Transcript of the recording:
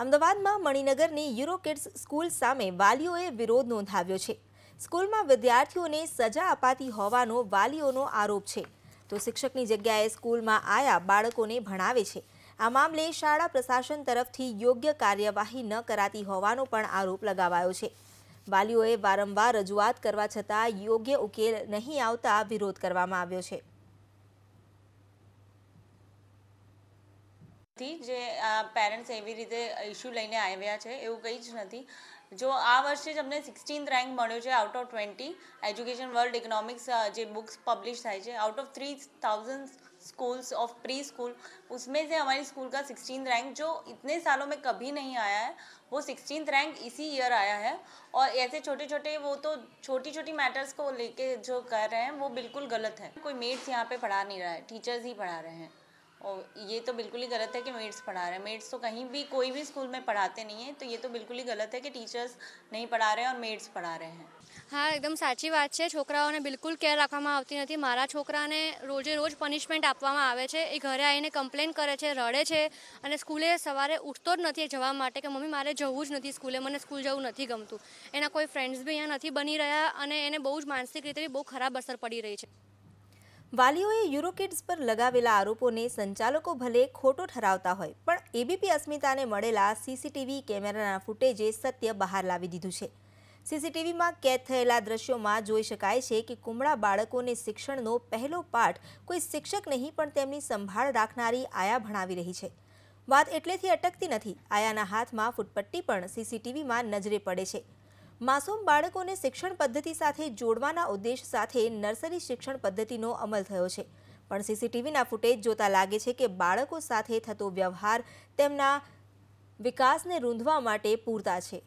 અમદાવાદમાં મણિનગરની યુરોકિડ્સ સ્કૂલ સામે વાલીઓએ વિરોધ નોંધાવ્યો છે। સ્કૂલમાં વિદ્યાર્થીઓને સજા અપાતી હોવાનો વાલીઓનો આરોપ છે। તો શિક્ષકની જગ્યાએ સ્કૂલમાં આયા બાળકોને ભણાવે છે। આ મામલે શાળા પ્રશાસન તરફથી યોગ્ય કાર્યવાહી ન કરાતી હોવાનો પણ આરોપ લગાવાયો છે। વાલીઓએ વારંવાર રજૂઆત કરવા છતાં યોગ્ય ઉકેલ નહીં આવતા વિરોધ કરવામાં આવ્યો છે। જે પેરેન્ટ્સ એવી રીતે ઇશ્યુ લઈને આવ્યા છે એવું કંઈ જ નથી। જો આ વર્ષે જ અમને 16th રેન્ક મળ્યો છે આઉટ ઓફ 20 એજ્યુકેશન વર્લ્ડ ઇકોनॉमिक्स જે बुक्स पब्लिश થાય છે out of 3000 schools of pre school उसमें से हमारी स्कूल का 16th रैंक जो इतने सालों में कभी नहीं आया है वो 16th रैंक इसी ईयर आया है। और ऐसे छोटे छोटे वो तो छोटी छोटी मैटर्स को लेके जो कर रहे हैं वो बिल्कुल गलत है। कोई मेड्स यहाँ पे पढ़ा नहीं रहा है, टीचर्स ही पढ़ा रहे हैं और ये तो बिल्कुल ही गलत है कि मेड्स पढ़ा रहे हैं। मेड्स तो कहीं भी कोई भी स्कूल में पढ़ाते नहीं हैं, तो ये तो बिल्कुल ही गलत है कि टीचर्स नहीं पढ़ा रहे हैं और मेड्स पढ़ा रहे हैं। हाँ एकदम साची बात है। छोकराओने बिल्कुल केर राखवामां आवती नथी। मारा छोकराने रोजे रोज पनिशमेंट आपवामां आवे छे। ए घरे आवीने कम्प्लेन करे छे, रड़े छे अने स्कूले सवारे उठतो ज नथी जवा माटे कि मम्मी मारे जवुं ज नथी स्कूले, मने स्कूल जवुं नथी गमतुं। एना कोई फ्रेंड्स भी अहींया नथी बनी रह्या अने एने बहु ज मानसिक रीते बहु खराब असर पड़ी रही छे। वालीओए यूरोकिड्स पर लगावेला आरोपोने संचालको भले खोटो ठरावता होय पण एबीपी अस्मिताने मळेला सीसीटीवी केमेराना फूटेजे सत्य बहार लावी दीधुं छे। सीसीटीवी में कैद थयेला दृश्यों में जोई शकाय छे कि कुमड़ा बाळकोने शिक्षणनो पहलो पाठ कोई शिक्षक नहीं पण तेमनी संभाळ राखनारी आया भणावी रही छे। वात एटलेथी अटकती नथी। आयाना हाथमां फूटपट्टी पण सीसीटीवी में नजरे पड़े छे। मासूम बाळकोने शिक्षण पद्धति साथे जोड़वाना उद्देश्य साथे नर्सरी शिक्षण पद्धतिनो अमल थयो छे पण सीसीटीवीना फूटेज जोता लागे छे कि बाळको साथे थतो व्यवहार तेमना विकासने रूंधवा माटे पूरता छे।